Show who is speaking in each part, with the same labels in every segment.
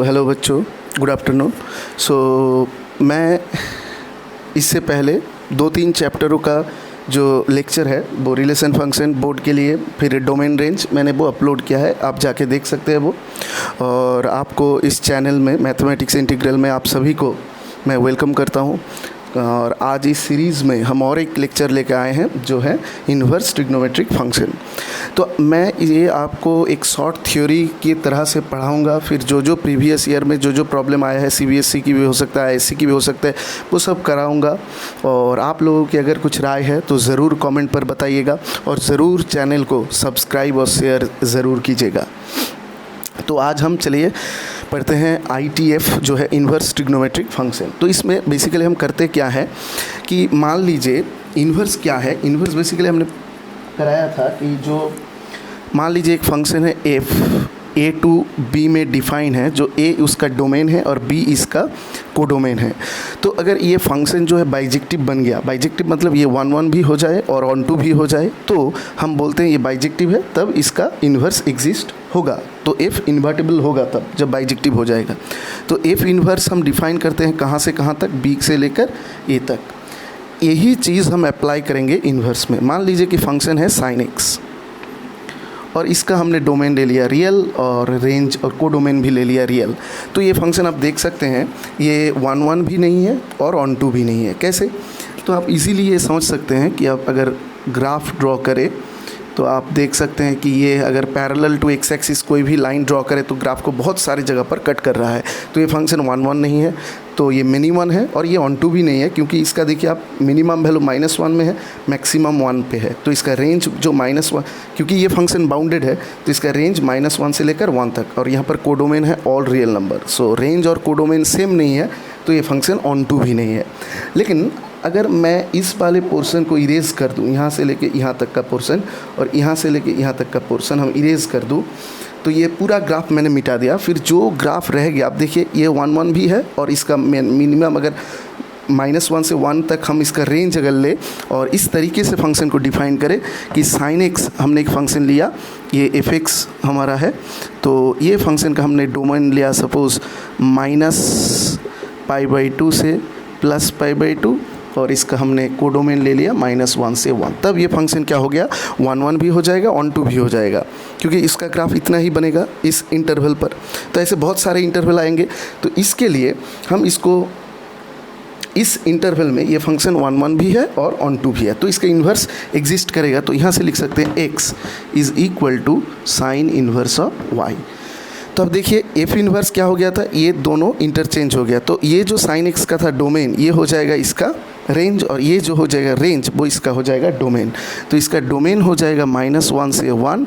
Speaker 1: Hello बच्चों, good afternoon. मैं इससे पहले 2-3 चैप्टरों का जो लेक्चर है वो रिलेशन फंक्शन बोर्ड के लिए, फिर डोमेन रेंज मैंने वो अपलोड किया है, आप जाके देख सकते हैं वो। और आपको इस चैनल में मैथमेटिक्स इंटीग्रल में आप सभी को मैं वेलकम करता हूँ। और आज इस सीरीज़ में हम और एक लेक्चर लेकर आए हैं जो है इन्वर्स ट्रिग्नोमेट्रिक फंक्शन। तो मैं ये आपको एक शॉर्ट थ्योरी की तरह से पढ़ाऊंगा, फिर जो प्रीवियस ईयर में जो प्रॉब्लम आया है, सीबीएसई की भी हो सकता है, आईएससी की भी हो सकता है, वो सब कराऊंगा। और आप लोगों की अगर कुछ राय है तो ज़रूर कमेंट पर बताइएगा और ज़रूर चैनल को सब्सक्राइब और शेयर ज़रूर कीजिएगा। तो आज हम चलिए पढ़ते हैं ITF जो है इन्वर्स ट्रिग्नोमेट्रिक फंक्शन। तो इसमें बेसिकली हम करते क्या है कि मान लीजिए इन्वर्स क्या है। इन्वर्स बेसिकली हमने कराया था कि जो मान लीजिए एक फंक्शन है f a टू b में डिफाइन है, जो a उसका डोमेन है और b इसका कोडोमेन है। तो अगर ये फंक्शन जो है बाइजेक्टिव बन गया, बाइजेक्टिव मतलब ये 1 भी हो जाए और ऑन टू भी हो जाए, तो हम बोलते हैं ये बाइजेक्टिव है, तब इसका इन्वर्स एग्जिस्ट होगा। तो f इन्वर्टिबल होगा तब जब बाइजेक्टिव हो जाएगा। तो f इन्वर्स हम डिफाइन करते हैं कहाँ से कहाँ तक, b से लेकर a तक। यही चीज़ हम अप्लाई करेंगे इन्वर्स में। मान लीजिए कि फंक्शन है sin x और इसका हमने डोमेन ले लिया रियल और रेंज और कोडोमेन भी ले लिया रियल। तो ये फंक्शन आप देख सकते हैं ये 1 भी नहीं है और ऑन टू भी नहीं है। कैसे? तो आप इजीली ये समझ सकते हैं कि आप अगर ग्राफ ड्रॉ करें तो आप देख सकते हैं कि ये अगर पैरेलल टू एक्स एक्सिस कोई भी लाइन ड्रॉ करे तो ग्राफ को बहुत सारी जगह पर कट कर रहा है। तो ये फंक्शन 1 नहीं है, तो ये मिनिमम है और ये ऑन टू भी नहीं है, क्योंकि इसका देखिए आप मिनिमम वैल्यू -1 में है, मैक्सिमम 1 पे है। तो इसका रेंज जो -1, क्योंकि ये फंक्शन बाउंडेड है तो इसका रेंज -1 से लेकर 1 तक। और यहाँ पर कोडोमेन है ऑल रियल नंबर। सो रेंज और कोडोमेन सेम नहीं है, तो ये फंक्शन ऑन टू भी नहीं है। लेकिन अगर मैं इस वाले पोर्शन को इरेज कर दूं, यहाँ से लेके यहाँ तक का पोर्शन और यहाँ से लेके यहाँ तक का पोर्शन हम इरेज कर दूं, तो ये पूरा ग्राफ मैंने मिटा दिया। फिर जो ग्राफ रह गया, आप देखिए ये 1 भी है और इसका मिनिमम अगर -1 से 1 तक हम इसका रेंज अगर ले और इस तरीके से फंक्शन को डिफाइन करें कि sin x हमने एक फंक्शन लिया, ये f(x) हमारा है, तो ये फंक्शन का हमने डोमेन लिया सपोज़ -π/2 से +π/2 और इसका हमने कोडोमेन ले लिया -1 से 1। तब ये फंक्शन क्या हो गया, 1 भी हो जाएगा, ऑन टू भी हो जाएगा, क्योंकि इसका ग्राफ इतना ही बनेगा इस इंटरवल पर। तो ऐसे बहुत सारे इंटरवल आएंगे। तो इसके लिए हम इसको इस इंटरवल में ये फंक्शन 1 भी है और ऑन टू भी है, तो इसका इन्वर्स एग्जिस्ट करेगा। तो यहाँ से लिख सकते हैं x = sin inverse of y। तो अब देखिए f इन्वर्स क्या हो गया था, ये दोनों इंटरचेंज हो गया। तो ये जो sin x का था डोमेन, ये हो जाएगा इसका रेंज, और ये जो हो जाएगा रेंज वो इसका हो जाएगा डोमेन। तो इसका डोमेन हो जाएगा -1 से 1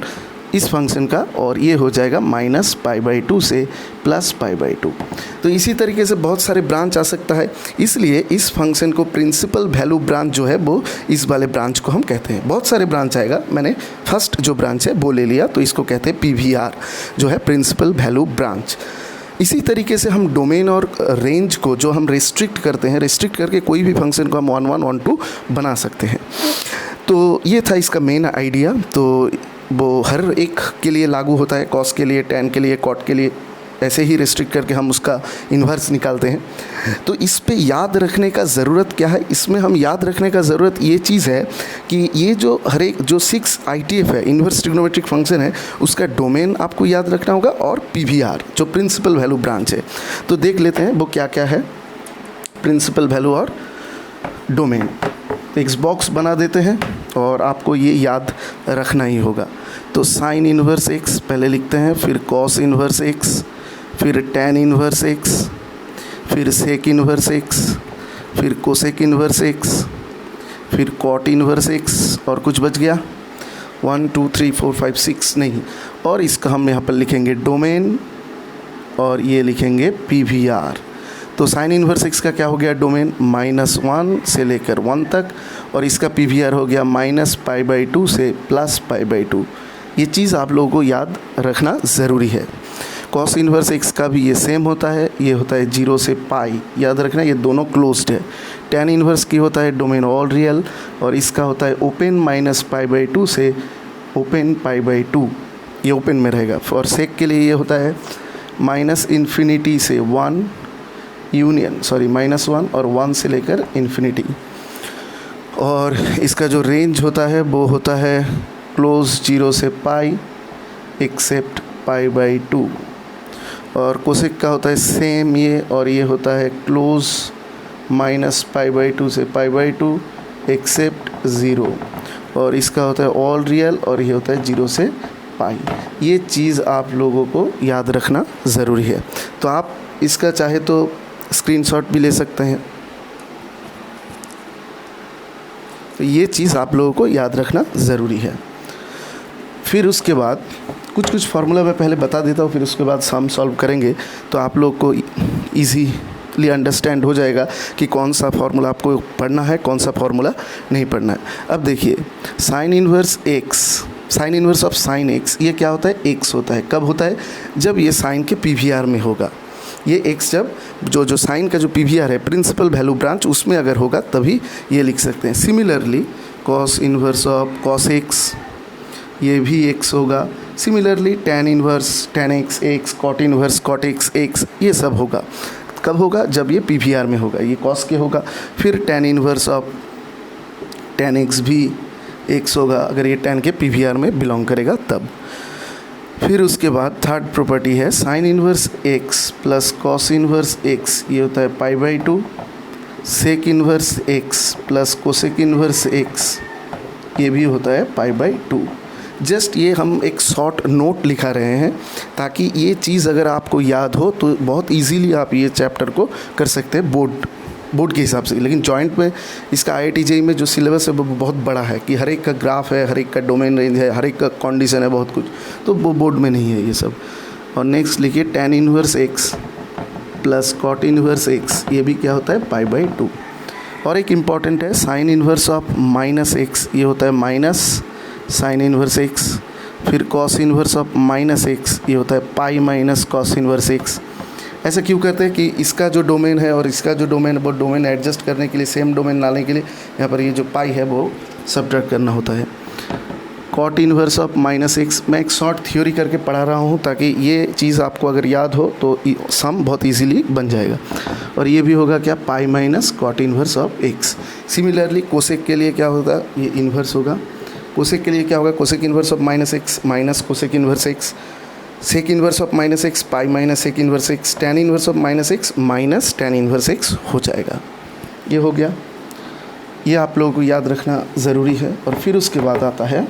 Speaker 1: इस फंक्शन का, और ये हो जाएगा -π/2 से +π/2। तो इसी तरीके से बहुत सारे ब्रांच आ सकता है, इसलिए इस फंक्शन को प्रिंसिपल वैल्यू ब्रांच जो है वो इस वाले ब्रांच को हम कहते हैं। बहुत सारे ब्रांच आएगा, मैंने फर्स्ट जो ब्रांच है वो ले लिया, तो इसको कहते हैं PVR जो है प्रिंसिपल वैल्यू ब्रांच। इसी तरीके से हम डोमेन और रेंज को जो हम रिस्ट्रिक्ट करते हैं, रिस्ट्रिक्ट करके कोई भी फंक्शन को हम 1, 1, 2 बना सकते हैं। तो ये था इसका मेन आइडिया। तो वो हर एक के लिए लागू होता है, कॉस के लिए, टैन के लिए, कॉट के लिए, ऐसे ही रिस्ट्रिक्ट करके हम उसका इन्वर्स निकालते हैं। तो इस पे याद रखने का ज़रूरत क्या है, इसमें हम याद रखने का ज़रूरत ये चीज़ है कि ये जो हर एक जो 6 ITF है इन्वर्स ट्रिग्नोमेट्रिक फंक्शन है, उसका डोमेन आपको याद रखना होगा और PVR जो प्रिंसिपल वैल्यू ब्रांच है। तो देख लेते हैं वो क्या क्या है, प्रिंसिपल वैल्यू और डोमेन। एक बॉक्स बना देते हैं और आपको ये याद रखना ही होगा। तो sin इन्वर्स x पहले लिखते हैं, फिर cos इन्वर्स x, फिर tan इन्वर्स x, फिर sec इन्वर्स x, फिर cosec इन्वर्स x, फिर cot इन्वर्स x, और कुछ बच गया 1 2 3 4 5 6 नहीं, और इसका हम यहाँ पर लिखेंगे डोमेन और ये लिखेंगे PVR। तो sin इन्वर्स x का क्या हो गया डोमेन, -1 से लेकर 1 तक, और इसका PVR हो गया -π/2 से +π/2। ये चीज़ आप लोगों को याद रखना ज़रूरी है। कॉस इन्वर्स एक्स का भी ये सेम होता है, ये होता है 0 से पाई, याद रखना ये दोनों क्लोज्ड है। tan इन्वर्स की होता है डोमेन ऑल रियल, और इसका होता है ओपन -π/2 से ओपन π/2, ये ओपन में रहेगा। और सेक के लिए ये होता है -∞ से 1 यूनियन -1 और 1 से लेकर इन्फिनिटी। और इसका जो रेंज होता है वो होता है क्लोज 0 से पाई एक्सेप्ट π/2। और कोसेक का होता है सेम ये, और ये होता है क्लोज -π/2 से π/2 एक्सेप्ट 0। और इसका होता है ऑल रियल, और ये होता है 0 से पाई। ये चीज़ आप लोगों को याद रखना ज़रूरी है। तो आप इसका चाहे तो स्क्रीनशॉट भी ले सकते हैं। तो ये चीज़ आप लोगों को याद रखना ज़रूरी है। फिर उसके बाद कुछ फार्मूला मैं पहले बता देता हूँ, फिर उसके बाद हम सॉल्व करेंगे, तो आप लोग को ईजीली अंडरस्टैंड हो जाएगा कि कौन सा फार्मूला आपको पढ़ना है, कौन सा फार्मूला नहीं पढ़ना है। अब देखिए sign inverse x, sign inverse of sine x, ये क्या होता है? एक्स होता है। कब होता है? जब ये साइन के पीवीआर में होगा। ये एक्स जब जो साइन का जो पीवीआर है, प्रिंसिपल वैल्यू ब्रांच, उसमें अगर होगा तभी ये लिख सकते हैं। Similarly cos inverse of cos x, ये भी एक्स होगा। Similarly tan inverse tan x x, cot inverse cot x x, ये सब होगा। कब होगा? जब ये पीवीआर में होगा, ये कॉस के होगा। फिर tan inverse of tan x भी एक्स होगा, अगर ये tan के पीवीआर में बिलोंग करेगा तब। फिर उसके बाद थर्ड प्रॉपर्टी है sine inverse x plus cos inverse x, ये होता है π/2। Sec inverse x plus cosec inverse x, ये भी होता है π/2। जस्ट ये हम एक शॉर्ट नोट लिखा रहे हैं ताकि ये चीज़ अगर आपको याद हो तो बहुत इजीली आप ये चैप्टर को कर सकते हैं बोर्ड के हिसाब से। लेकिन जॉइंट में इसका IIT JEE में जो सिलेबस है वो बहुत बड़ा है कि हर एक का ग्राफ है, हर एक का डोमेन रेंज है, हर एक का कंडीशन है, बहुत कुछ, तो वो बोर्ड में नहीं है ये सब। और नेक्स्ट लिखिए tan inverse x plus cot inverse x, ये भी क्या होता है? π/2। और एक इम्पॉर्टेंट है sine inverse of minus x, ये होता है माइनस साइन इन्वर्स एक्स। फिर cos inverse of minus x, ये होता है pi minus cos inverse x. ऐसा क्यों करते हैं कि इसका जो डोमेन है और इसका जो डोमेन है वो डोमेन एडजस्ट करने के लिए, सेम डोमेन लाने के लिए यहाँ पर ये जो पाई है वो सब्ट्रैक्ट करना होता है। Cot inverse of minus x, मैं एक शॉर्ट थ्योरी करके पढ़ा रहा हूँ ताकि ये चीज़ आपको अगर याद हो तो सम बहुत ईजीली बन जाएगा। और ये भी होगा क्या? Pi minus cot inverse of x. Similarly cosec के लिए क्या होगा? ये इन्वर्स होगा। कोसेक के लिए क्या होगा? Cosec inverse of minus x minus cosec inverse x. Sec inverse of minus x pi minus sec inverse x. tan inverse of minus x minus tan inverse x हो जाएगा। ये हो गया, ये आप लोगों को याद रखना ज़रूरी है। और फिर उसके बाद आता है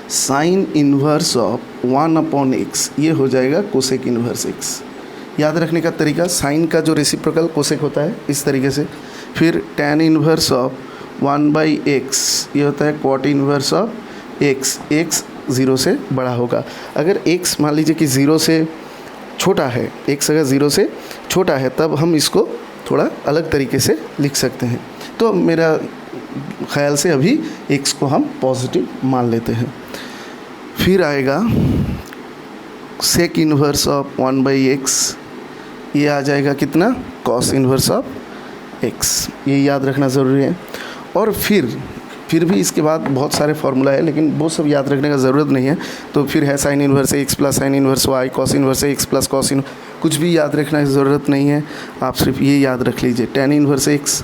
Speaker 1: साइन इन्वर्स ऑफ 1/x, ये हो जाएगा कोसेक इन्वर्स एक्स। याद रखने का तरीका, साइन का जो रेसिप्रोकल कोसेक होता है इस तरीके से। फिर tan इन्वर्स ऑफ 1/x, ये होता है cot inverse of x, x 0 से बड़ा होगा। अगर x मान लीजिए कि 0 से छोटा है, x अगर 0 से छोटा है तब हम इसको थोड़ा अलग तरीके से लिख सकते हैं। तो मेरा ख्याल से अभी x को हम पॉजिटिव मान लेते हैं। फिर आएगा सेक इन्वर्स ऑफ 1/x, ये आ जाएगा कितना? कॉस इन्वर्स ऑफ x, ये याद रखना ज़रूरी है। और फिर भी इसके बाद बहुत सारे फार्मूला है लेकिन वो सब याद रखने का ज़रूरत नहीं है। तो फिर है sine inverse x plus sine inverse y, cos inverse x plus cos इन, कुछ भी याद रखने की ज़रूरत नहीं है। आप सिर्फ ये याद रख लीजिए tan inverse x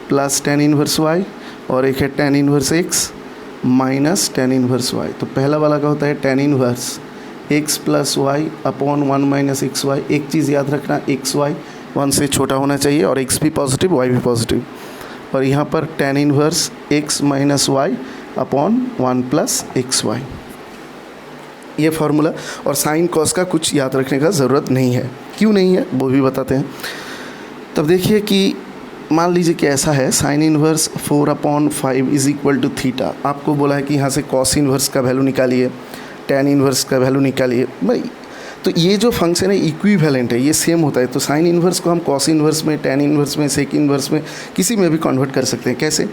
Speaker 1: plus tan inverse y, और एक है tan inverse x minus tan inverse y. तो पहला वाला का होता है tan inverse x plus y upon 1 minus x y. एक चीज़ याद रखना, एक्स वाई 1 से छोटा होना चाहिए और एक्स भी पॉजिटिव वाई भी पॉजिटिव। और यहाँ पर tan inverse x minus y upon 1 plus x y, ये फार्मूला। और साइन कॉस का कुछ याद रखने का ज़रूरत नहीं है। क्यों नहीं है वो भी बताते हैं। तब देखिए कि मान लीजिए कि ऐसा है sine inverse 4/5 is equal to theta. आपको बोला है कि यहाँ से कॉस इन्वर्स का वैल्यू निकालिए, tan इन्वर्स का वैल्यू निकालिए भाई। तो ये जो फंक्शन है इक्विवेलेंट है, ये सेम होता है। तो साइन इन्वर्स को हम कॉस इन्वर्स में, tan इन्वर्स में, सेक इन्वर्स में, किसी में भी कन्वर्ट कर सकते हैं। कैसे?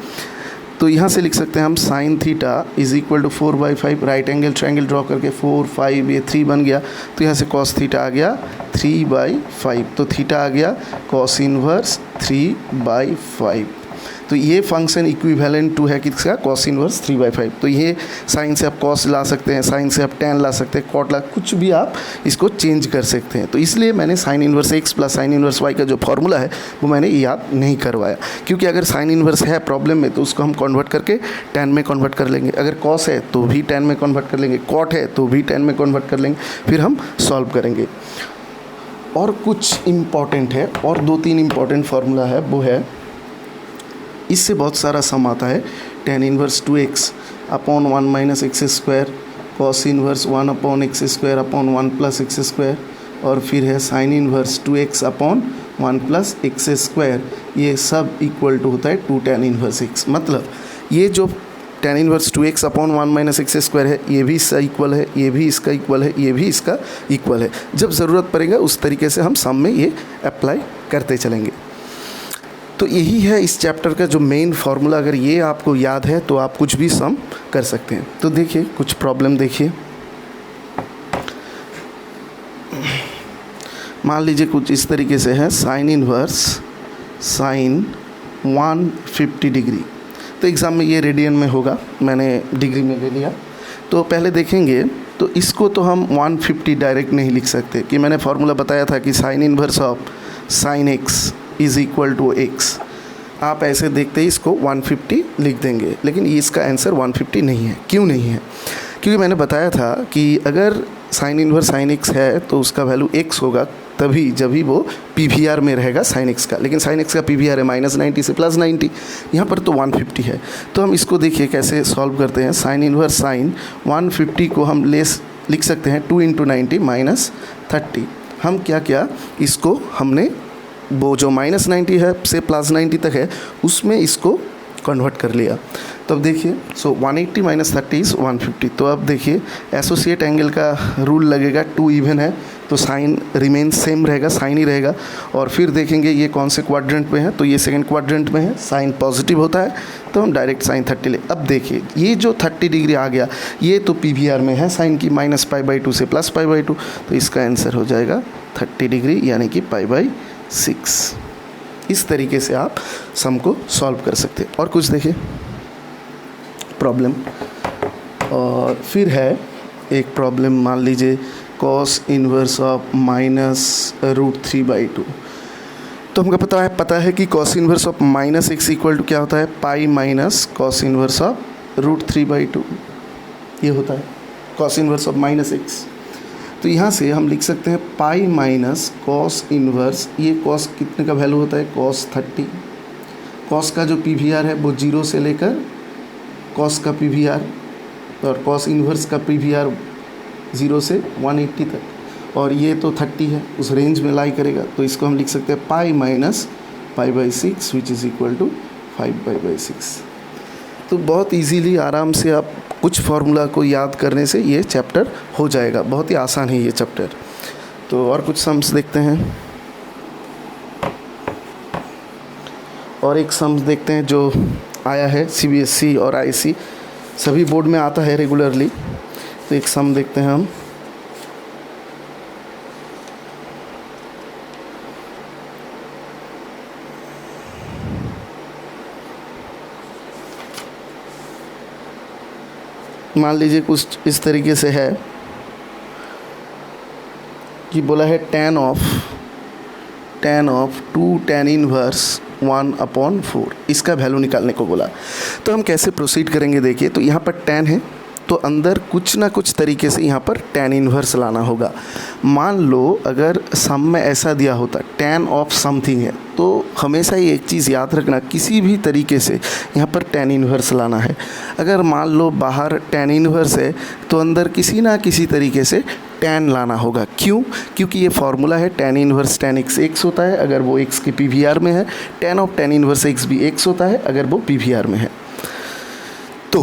Speaker 1: तो यहाँ से लिख सकते हैं हम sine theta is equal to 4/5, right angle triangle draw करके 4 5 ये 3 बन गया, तो यहाँ से कॉस थीटा आ गया 3/5, तो थीटा आ गया कॉस इनवर्स 3/5। तो ये फंक्शन इक्विवेलेंट टू है किसका, कॉस इनवर्स 3/5। तो ये साइन से आप कॉस ला सकते हैं, साइन से आप टेन ला सकते हैं, कॉट ला, कुछ भी आप इसको चेंज कर सकते हैं। तो इसलिए मैंने sign inverse x plus sine inverse y का जो फॉर्मूला है वो मैंने याद नहीं करवाया, क्योंकि अगर साइन इनवर्स है प्रॉब्लम में तो उसको हम कन्वर्ट करके टेन में कन्वर्ट कर लेंगे, अगर कॉस है तो भी टेन में कन्वर्ट कर लेंगे, कॉट है तो भी टेन में कन्वर्ट कर लेंगे, फिर हम सॉल्व करेंगे। और कुछ इम्पॉर्टेंट है, और 2-3 इम्पॉर्टेंट फार्मूला है, वो है इससे बहुत सारा सम आता है, tan inverse 2x upon 1 minus x square, cos inverse 1 upon x square upon 1 plus x square, और फिर है sine inverse 2x upon 1 plus x square. ये सब इक्वल टू होता है 2 tan इनवर्स x। मतलब ये जो tan inverse 2x upon 1 minus x square है, ये भी इसका इक्वल है, ये भी इसका इक्वल है, ये भी इसका इक्वल है। जब ज़रूरत पड़ेगा उस तरीके से हम सम में ये अप्लाई करते चलेंगे। तो यही है इस चैप्टर का जो मेन फार्मूला। अगर ये आपको याद है तो आप कुछ भी सम कर सकते हैं। तो देखिए कुछ प्रॉब्लम देखिए, मान लीजिए कुछ इस तरीके से है, साइन इनवर्स साइन 150 डिग्री। तो एग्ज़ाम में ये रेडियन में होगा, मैंने डिग्री में ले लिया। तो पहले देखेंगे, तो इसको तो हम 150 डायरेक्ट नहीं लिख सकते, कि मैंने फार्मूला बताया था कि sine inverse of sine x is equal to x. आप ऐसे देखते ही इसको 150 लिख देंगे, लेकिन ये इसका आंसर 150 नहीं है। क्यों नहीं है? क्योंकि मैंने बताया था कि अगर साइन इनवर्स साइन एक्स है तो उसका वैल्यू एक्स होगा तभी जब ही वो PVR में रहेगा साइन एक्स का, लेकिन साइन एक्स का PVR है -90 से +90, यहाँ पर तो 150 है। तो हम इसको देखिए कैसे सॉल्व करते हैं। साइन इनवर्स साइन 150 को हम लिख सकते हैं 2 × 90 -30। हम क्या किया, इसको हमने वो जो -90 है से +90 तक है उसमें इसको कन्वर्ट कर लिया। तो अब देखिए, सो 180 - 30 इज़ 150। तो अब देखिए एसोसिएट एंगल का रूल लगेगा, 2 इवन है तो साइन रिमेन सेम रहेगा, साइन ही रहेगा। और फिर देखेंगे ये कौन से क्वाड्रेंट में है, तो ये सेकंड क्वाड्रेंट में है, साइन पॉजिटिव होता है तो हम डायरेक्ट साइन 30 ले। अब देखिए ये जो 30 डिग्री आ गया ये तो PVR में है साइन की, -π/2 से +π/2, तो इसका आंसर हो जाएगा 30 डिग्री यानी कि π/6। इस तरीके से आप सम को सॉल्व कर सकते हैं। और कुछ देखिए प्रॉब्लम, और फिर है एक प्रॉब्लम, मान लीजिए कॉस इनवर्स ऑफ -√3/2। तो हमको पता है कि cos inverse of -x equal to क्या होता है, pi minus cos inverse of √3/2, ये होता है कॉस इनवर्स ऑफ -x। तो यहाँ से हम लिख सकते हैं पाई माइनस कॉस इनवर्स, ये कॉस कितने का वैल्यू होता है, कॉस 30। कॉस का जो PVR है वो 0 से लेकर कॉस का PVR, और कॉस इनवर्स का PVR 0 से 180 तक, और ये तो 30 है, उस रेंज में लाई करेगा। तो इसको हम लिख सकते हैं pi minus π/6 which is equal to 5π/6। तो बहुत इजीली आराम से आप कुछ फार्मूला को याद करने से ये चैप्टर हो जाएगा, बहुत ही आसान है ये चैप्टर। तो और कुछ सम्स देखते हैं, और एक सम्स देखते हैं जो आया है CBSE और IC सभी बोर्ड में आता है रेगुलरली। तो एक सम देखते हैं हम, मान लीजिए कुछ इस तरीके से है कि बोला है tan ऑफ 2 tan इनवर्स 1/4, इसका वैल्यू निकालने को बोला। तो हम कैसे प्रोसीड करेंगे, देखिए तो यहाँ पर tan है तो अंदर कुछ ना कुछ तरीके से यहाँ पर tan इनवर्स लाना होगा। मान लो अगर सम में ऐसा दिया होता tan ऑफ समथिंग है, तो हमेशा ही एक चीज़ याद रखना, किसी भी तरीके से यहाँ पर tan इनवर्स लाना है। अगर मान लो बाहर tan इनवर्स है तो अंदर किसी ना किसी तरीके से tan लाना होगा। क्यों? क्योंकि ये फार्मूला है tan इनवर्स tan x होता है अगर वो x के PVR में है, tan of tan inverse x भी x होता है अगर वो PVR में है। तो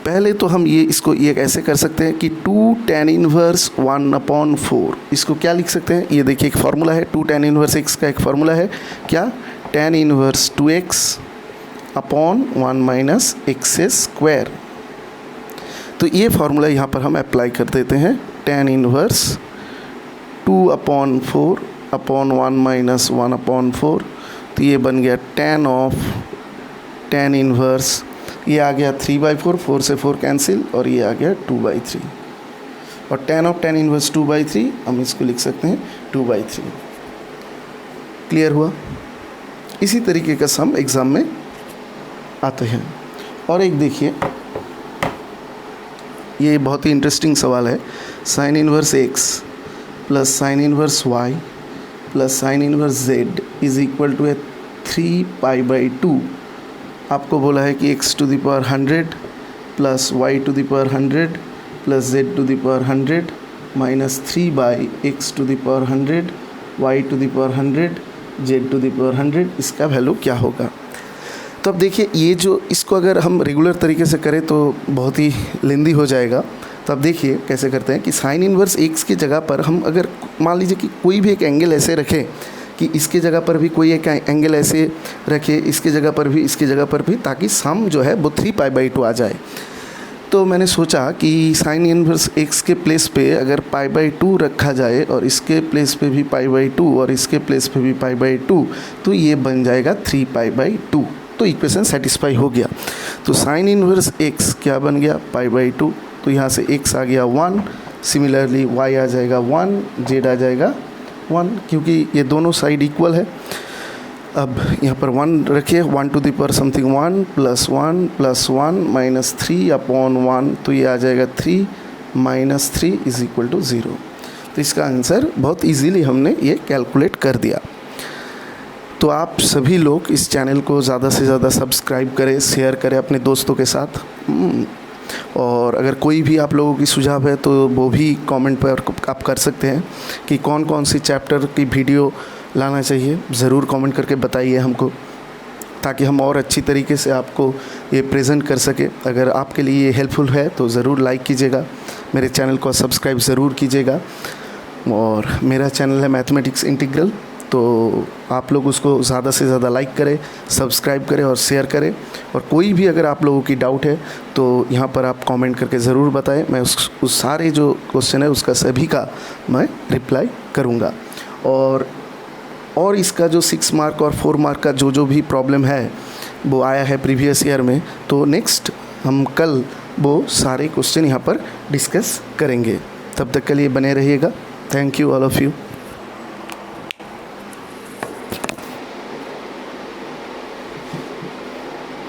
Speaker 1: पहले तो हम इसको ऐसे कर सकते हैं कि 2 tan इनवर्स 1/4, इसको क्या लिख सकते हैं, ये देखिए एक फार्मूला है 2 tan इनवर्स x का, एक फार्मूला है क्या, tan inverse 2x upon 1 minus x square. तो ये फार्मूला यहाँ पर हम अप्लाई कर देते हैं, tan इनवर्स 2/4 अपॉन 1 माइनस 1/4। तो ये बन गया tan इनवर्स, ये आ गया 3/4, 4 से 4 कैंसिल, और ये आ गया 2/3, और tan इनवर्स 2/3 हम इसको लिख सकते हैं 2/3। क्लियर हुआ? इसी तरीके का सम एग्ज़ाम में आते हैं। और एक देखिए, ये बहुत ही इंटरेस्टिंग सवाल है, sine inverse x plus sine inverse y plus sine inverse z is equal to 3π/2। आपको बोला है कि x to the power 100 plus y to the power 100 plus z to the power 100 minus 3/x to the power 100 y to the power 100 z to the power 100, इसका value क्या होगा। तो अब देखिए, ये जो इसको अगर हम रेगुलर तरीके से करें तो बहुत ही लेंदी हो जाएगा। तो अब देखिए कैसे करते हैं कि साइन इनवर्स x की जगह पर हम अगर मान लीजिए कि कोई भी एक एंगल ऐसे रखें कि इसके जगह पर भी कोई एक एंगल ऐसे रखे, इसके जगह पर भी, इसकी जगह पर भी, ताकि सम जो है वो 3π/2 आ जाए। तो मैंने सोचा कि साइन इनवर्स x के प्लेस पे अगर π/2 रखा जाए और इसके प्लेस पे भी π/2 और इसके प्लेस पे भी π/2, तो ये बन जाएगा 3π/2। तो इक्वेशन सेटिस्फाई हो गया। तो साइन इनवर्स x क्या बन गया, π/2। तो यहाँ से x आ गया 1, सिमिलरली y आ जाएगा 1, z आ जाएगा 1, क्योंकि ये दोनों साइड इक्वल है। अब यहाँ पर 1 रखिए, 1 to the power something 1 plus 1 plus 1 minus 3/1, तो ये आ जाएगा 3 माइनस 3 इज इक्वल टू 0। तो इसका आंसर बहुत इजीली हमने ये कैलकुलेट कर दिया। तो आप सभी लोग इस चैनल को ज़्यादा से ज़्यादा सब्सक्राइब करें, शेयर करें अपने दोस्तों के साथ, और अगर कोई भी आप लोगों की सुझाव है तो वो भी कमेंट पर आप कर सकते हैं कि कौन कौन सी चैप्टर की वीडियो लाना चाहिए। ज़रूर कमेंट करके बताइए हमको, ताकि हम और अच्छी तरीके से आपको ये प्रेजेंट कर सके। अगर आपके लिए ये हेल्पफुल है तो ज़रूर लाइक कीजिएगा, मेरे चैनल को सब्सक्राइब ज़रूर कीजिएगा। और मेरा चैनल है मैथमेटिक्स इंटीग्रल, तो आप लोग उसको ज़्यादा से ज़्यादा लाइक करें, सब्सक्राइब करें और शेयर करें। और कोई भी अगर आप लोगों की डाउट है तो यहाँ पर आप कमेंट करके ज़रूर बताएं। मैं उस सारे जो क्वेश्चन है उसका सभी का मैं रिप्लाई करूँगा। और इसका जो 6 मार्क और 4 मार्क का जो भी प्रॉब्लम है वो आया है प्रीवियस ईयर में, तो नेक्स्ट हम कल वो सारे क्वेश्चन यहाँ पर डिस्कस करेंगे। तब तक के लिए बने रहिएगा। Thank you all of you.